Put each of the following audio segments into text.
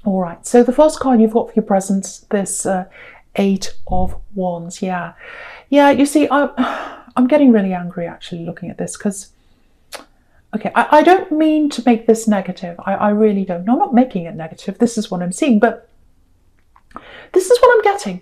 All right, so the first card you've got for your presents, this Eight of Wands. Yeah, you see, I'm getting really angry actually looking at this because, okay, I don't mean to make this negative. I really don't. No, I'm not making it negative. This is what I'm seeing, but this is what I'm getting.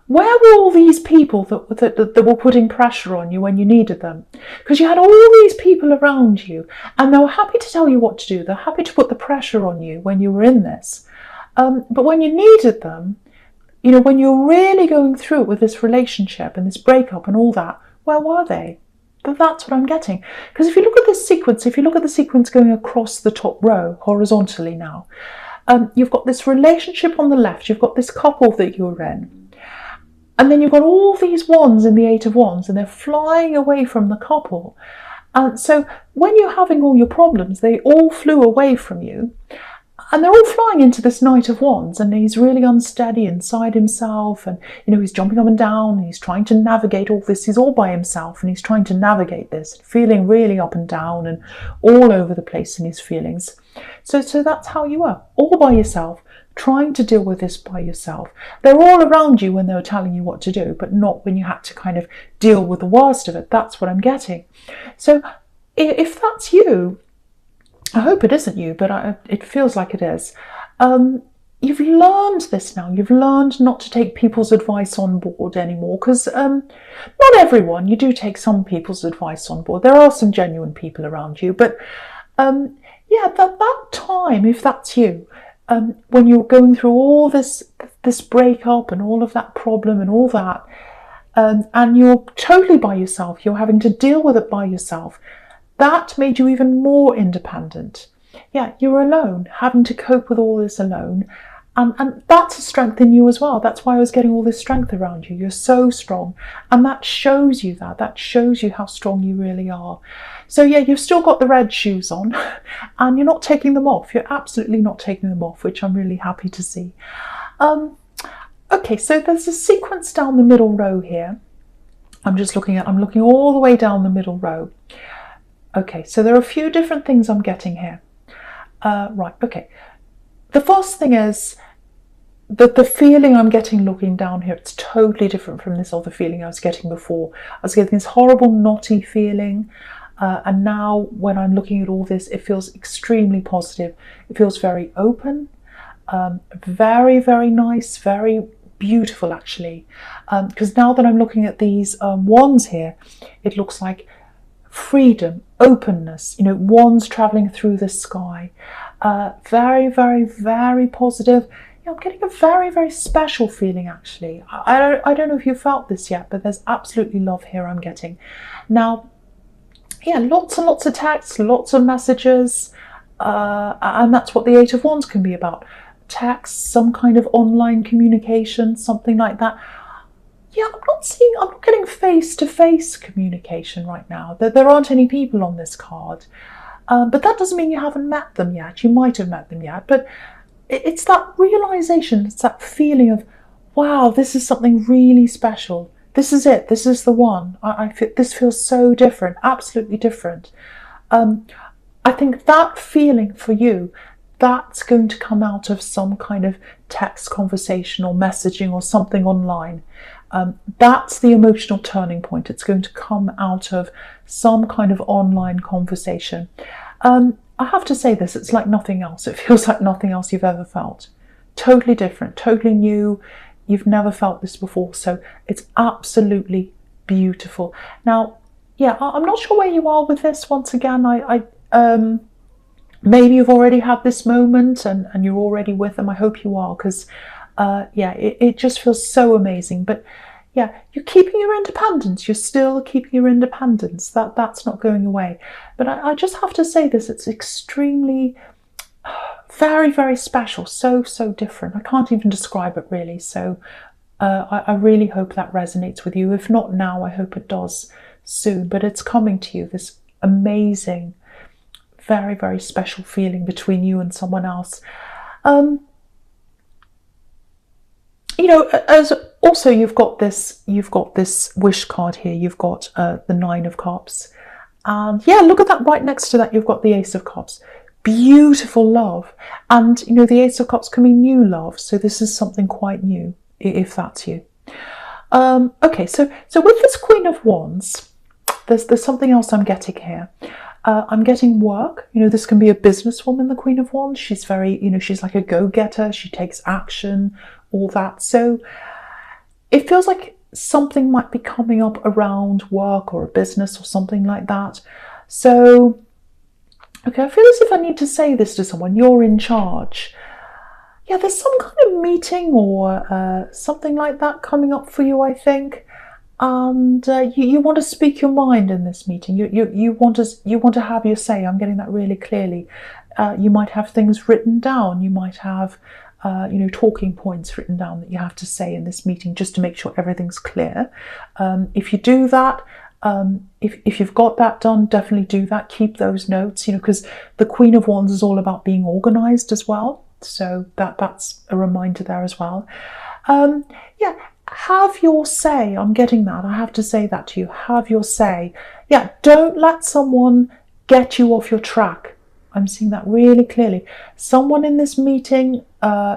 Where were all these people that were putting pressure on you when you needed them? Because you had all these people around you and they were happy to tell you what to do. They're happy to put the pressure on you when you were in this. But when you needed them, you know, when you're really going through it with this relationship and this breakup and all that, where were they? That's what I'm getting. Because if you look at this sequence, if you look at the sequence going across the top row horizontally now, you've got this relationship on the left, you've got this couple that you're in, and then you've got all these wands in the Eight of Wands and they're flying away from the couple. And so when you're having all your problems, they all flew away from you. And they're all flying into this Knight of Wands, and he's really unsteady inside himself, and you know, he's jumping up and down and he's trying to navigate all this. He's all by himself and he's trying to navigate this, feeling really up and down and all over the place in his feelings. So that's how you are, all by yourself, trying to deal with this by yourself. They're all around you when they were telling you what to do, but not when you had to kind of deal with the worst of it. That's what I'm getting. So if that's you, I hope it isn't you, but it feels like it is. You've learned this now. You've learned not to take people's advice on board anymore, because not everyone. You do take some people's advice on board. There are some genuine people around you, but yeah, that time, if that's you, when you're going through all this breakup and all of that problem and all that, and you're totally by yourself, you're having to deal with it by yourself, that made you even more independent. Yeah, you're alone, having to cope with all this alone. And that's a strength in you as well. That's why I was getting all this strength around you. You're so strong. And that shows you that. That shows you how strong you really are. So yeah, you've still got the red shoes on and you're not taking them off. You're absolutely not taking them off, which I'm really happy to see. Okay, so there's a sequence down the middle row here. I'm looking all the way down the middle row. Okay, so there are a few different things I'm getting here. Right, okay. The first thing is that the feeling I'm getting looking down here, it's totally different from this other feeling I was getting before. I was getting this horrible knotty feeling, and now when I'm looking at all this, it feels extremely positive. It feels very open, very, very nice, very beautiful actually. Because now that I'm looking at these wands here, it looks like freedom, openness, you know, wands traveling through the sky. Very, very, very positive. Yeah, I'm getting a very, very special feeling actually. I don't know if you felt this yet, but there's absolutely love here I'm getting. Now, yeah, lots and lots of texts, lots of messages, and that's what the Eight of Wands can be about. Text, some kind of online communication, something like that. Yeah, I'm not getting face-to-face communication right now. There aren't any people on this card. But that doesn't mean you haven't met them yet. You might have met them yet. But it's that realization, it's that feeling of, wow, this is something really special. This is it. This is the one. This feels so different, absolutely different. I think that feeling for you, that's going to come out of some kind of text conversation or messaging or something online. That's the emotional turning point. It's going to come out of some kind of online conversation. I have to say this, it's like nothing else. It feels like nothing else you've ever felt. Totally different, totally new. You've never felt this before, so it's absolutely beautiful. Now, yeah, I'm not sure where you are with this. Once again, maybe you've already had this moment and you're already with them. I hope you are, because yeah, it just feels so amazing. But yeah, you're keeping your independence. You're still keeping your independence. That's not going away. But I just have to say this, it's extremely, very, very special. So, so different. I can't even describe it really. So I really hope that resonates with you. If not now, I hope it does soon. But it's coming to you, this amazing, very, very special feeling between you and someone else. You know, as also you've got this wish card here. You've got the Nine of Cups, and yeah, look at that. Right next to that, you've got the Ace of Cups. beautiful love. And, you know, the Ace of Cups can mean new love. So this is something quite new, if that's you. Okay, so with this Queen of Wands, there's something else I'm getting here. I'm getting work. You know, this can be a businesswoman, the Queen of Wands. She's very, you know, she's like a go-getter. She takes action, all that. So it feels like something might be coming up around work or a business or something like that. So, okay, I feel as if I need to say this to someone. You're in charge. Yeah, there's some kind of meeting or something like that coming up for you, I think. And you want to speak your mind in this meeting. You want to have your say. I'm getting that really clearly. You might have things written down. You might have you know, talking points written down that you have to say in this meeting, just to make sure everything's clear. If you do that, if you've got that done, definitely do that. Keep those notes, you know, because the Queen of Wands is all about being organized as well. So that's a reminder there as well. Yeah, have your say. I'm getting that. I have to say that to you. Have your say. Yeah, don't let someone get you off your track. I'm seeing that really clearly. Someone in this meeting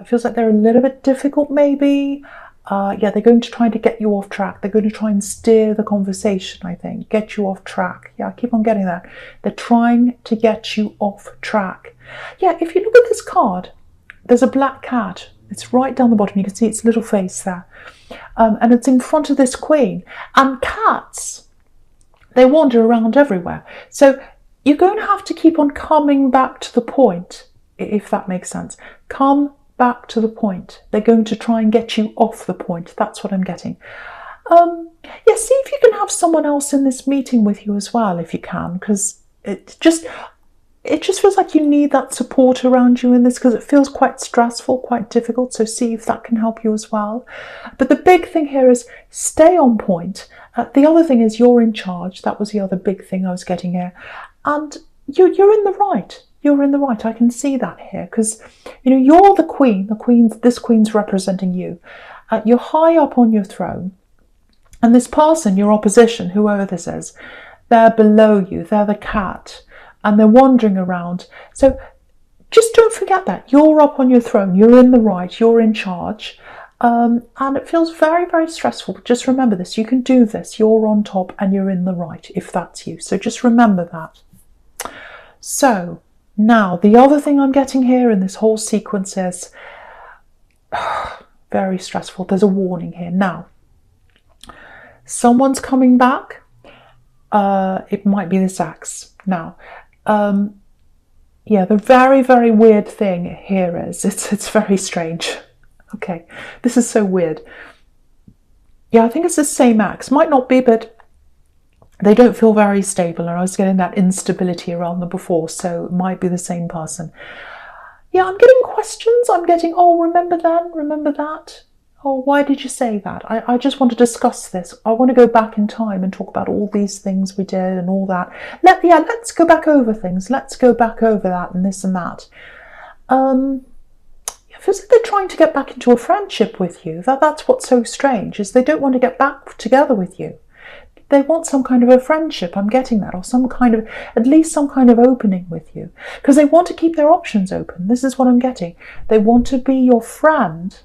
feels like they're a little bit difficult, maybe. Yeah, they're going to try to get you off track. They're going to try and steer the conversation, I think. Get you off track. Yeah, I keep on getting that. They're trying to get you off track. Yeah, if you look at this card, there's a black cat. It's right down the bottom. You can see its little face there. And it's in front of this queen. And cats, they wander around everywhere. So you're going to have to keep on coming back to the point, if that makes sense. Come back to the point. They're going to try and get you off the point. That's what I'm getting. Yeah, see if you can have someone else in this meeting with you as well, if you can, because it just feels like you need that support around you in this, because it feels quite stressful, quite difficult. So see if that can help you as well. But the big thing here is stay on point. The other thing is you're in charge. That was the other big thing I was getting here. And you're in the right. You're in the right. I can see that here, because, you know, you're the queen. This queen's representing you. You're high up on your throne. And this person, your opposition, whoever this is, they're below you. They're the cat. And they're wandering around. So just don't forget that. You're up on your throne. You're in the right. You're in charge. And it feels very, very stressful. But just remember this. You can do this. You're on top and you're in the right, if that's you. So just remember that. So now the other thing I'm getting here in this whole sequence is very stressful. There's a warning here. Now, someone's coming back. It might be this axe. Now, yeah, the very, very weird thing here is it's very strange. Okay, this is so weird. Yeah, I think it's the same axe. Might not be, but they don't feel very stable. And I was getting that instability around them before, so it might be the same person. Yeah, I'm getting questions. I'm getting, oh, remember then? Remember that? Oh, why did you say that? I just want to discuss this. I want to go back in time and talk about all these things we did and all that. Let's go back over things. Let's go back over that and this and that. It feels like they're trying to get back into a friendship with you. That's what's so strange, is they don't want to get back together with you. They want some kind of a friendship. I'm getting that, or some kind of, at least some kind of opening with you, because they want to keep their options open. This is what I'm getting. They want to be your friend,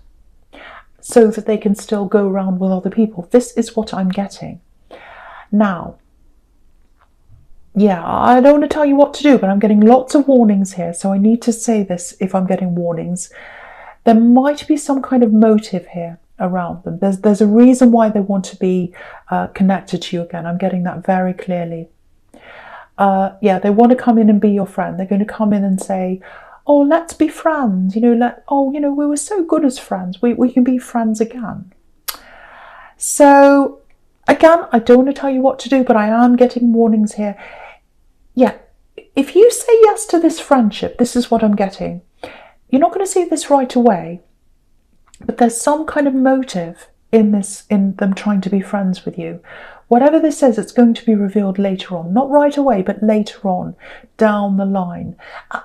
so that they can still go around with other people. This is what I'm getting. Now, yeah, I don't want to tell you what to do, but I'm getting lots of warnings here. So I need to say this if I'm getting warnings. There might be some kind of motive here around them. There's a reason why they want to be connected to you again. I'm getting that very clearly. Yeah, they want to come in and be your friend. They're going to come in and say, oh, let's be friends, you know, we were so good as friends. We can be friends again. So, again, I don't want to tell you what to do, but I am getting warnings here. Yeah, if you say yes to this friendship, this is what I'm getting. You're not going to see this right away, but there's some kind of motive in them trying to be friends with you. Whatever this is, it's going to be revealed later on. Not right away, but later on, down the line.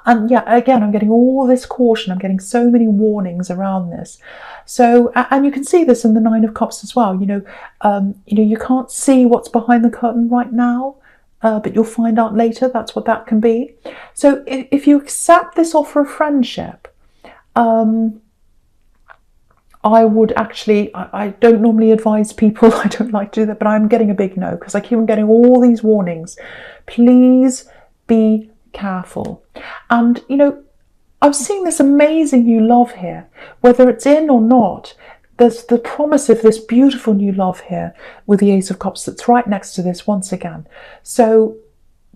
And yeah, again, I'm getting all this caution. I'm getting so many warnings around this. So, and you can see this in the Nine of Cups as well. You know, you can't see what's behind the curtain right now. but you'll find out later that's what that can be. So if you accept this offer of friendship, I would actually, I don't normally advise people, I don't like to do that, but I'm getting a big no, because I keep on getting all these warnings. Please be careful. And, you know, I'm seeing this amazing new love here, whether it's in or not. There's the promise of this beautiful new love here with the Ace of Cups that's right next to this once again. So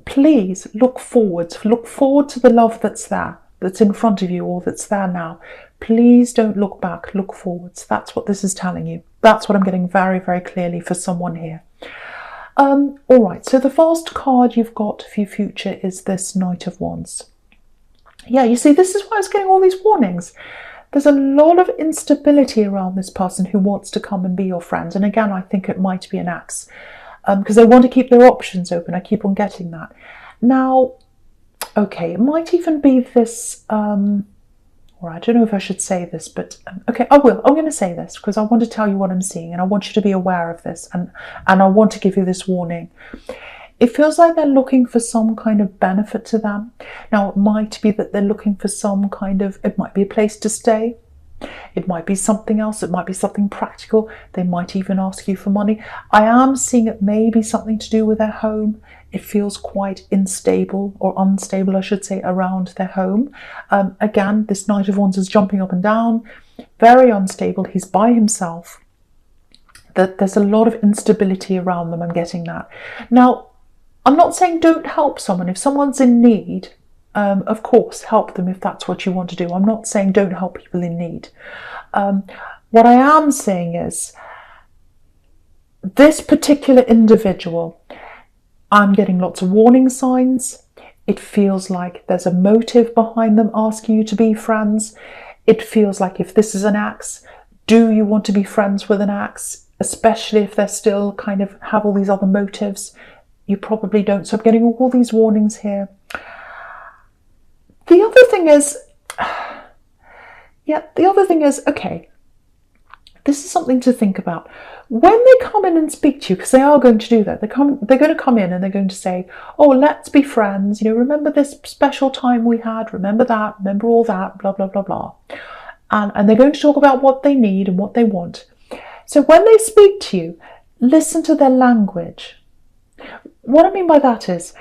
please look forward to the love that's there, that's in front of you, or that's there now. Please don't look back, look forwards. That's what this is telling you. That's what I'm getting very, very clearly for someone here. All right, so the first card you've got for your future is this Knight of Wands. Yeah, you see, this is why I was getting all these warnings. There's a lot of instability around this person who wants to come and be your friend. And again, I think it might be an axe, because they want to keep their options open. I keep on getting that. Now, okay, it might even be this, or I don't know if I should say this, but okay, I will. I'm going to say this because I want to tell you what I'm seeing, and I want you to be aware of this, and I want to give you this warning. It feels like they're looking for some kind of benefit to them. Now, it might be that they're looking for some kind of, it might be a place to stay. It might be something else. It might be something practical. They might even ask you for money. I am seeing it may be something to do with their home. It feels quite unstable, or unstable, I should say, around their home. Again, this Knight of Wands is jumping up and down, very unstable. He's by himself. There's a lot of instability around them. I'm getting that. Now, I'm not saying don't help someone. If someone's in need, of course, help them if that's what you want to do. I'm not saying don't help people in need. What I am saying is this particular individual, I'm getting lots of warning signs. It feels like there's a motive behind them asking you to be friends. It feels like if this is an axe, do you want to be friends with an axe? Especially if they're still kind of have all these other motives. You probably don't. So I'm getting all these warnings here. The other thing is, okay, this is something to think about. When they come in and speak to you, because they are going to do that, they're going to come in and they're going to say, oh, let's be friends. You know, remember this special time we had? Remember that? Remember all that? Blah, blah, blah, blah. And they're going to talk about what they need and what they want. So when they speak to you, listen to their language. What I mean by that is,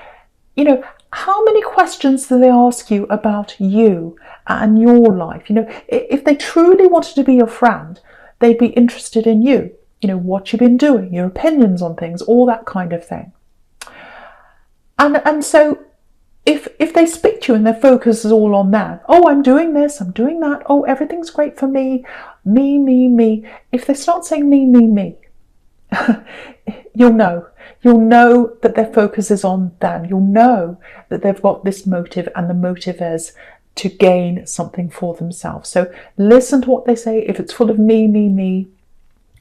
you know, how many questions do they ask you about you and your life? You know, if they truly wanted to be your friend, they'd be interested in you. You know, what you've been doing, your opinions on things, all that kind of thing. And so if they speak to you and their focus is all on that, oh, I'm doing this, I'm doing that, oh, everything's great for me, me, me, me. If they start saying me, me, me, you'll know that their focus is on them. You'll know that they've got this motive, and the motive is to gain something for themselves. So listen to what they say. If it's full of me, me, me,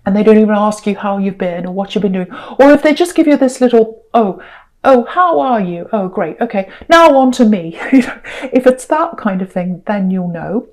and they don't even ask you how you've been or what you've been doing, or if they just give you this little, oh, how are you? Oh, great. Okay, now on to me. If it's that kind of thing, then you'll know.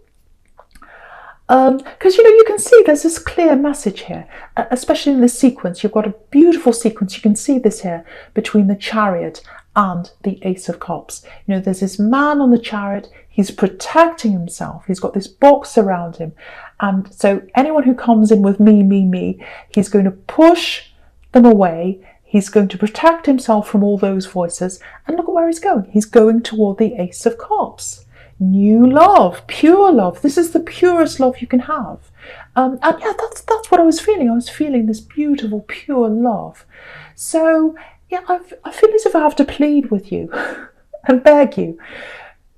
Because, you know, you can see there's this clear message here, especially in this sequence. You've got a beautiful sequence. You can see this here between the Chariot and the Ace of Cups. You know, there's this man on the Chariot. He's protecting himself. He's got this box around him. And so anyone who comes in with me, me, me, he's going to push them away. He's going to protect himself from all those voices. And look at where he's going. He's going toward the Ace of Cups. New love, pure love. This is the purest love you can have. And yeah, that's what I was feeling. I was feeling this beautiful, pure love. So yeah, I feel as if I have to plead with you and beg you,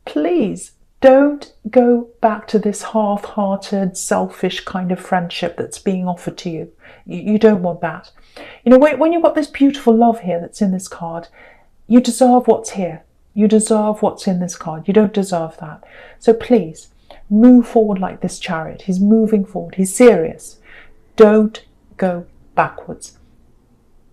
please don't go back to this half-hearted, selfish kind of friendship that's being offered to you. You don't want that. You know, when you've got this beautiful love here that's in this card, you deserve what's here. You deserve what's in this card. You don't deserve that. So please, move forward like this Chariot. He's moving forward. He's serious. Don't go backwards.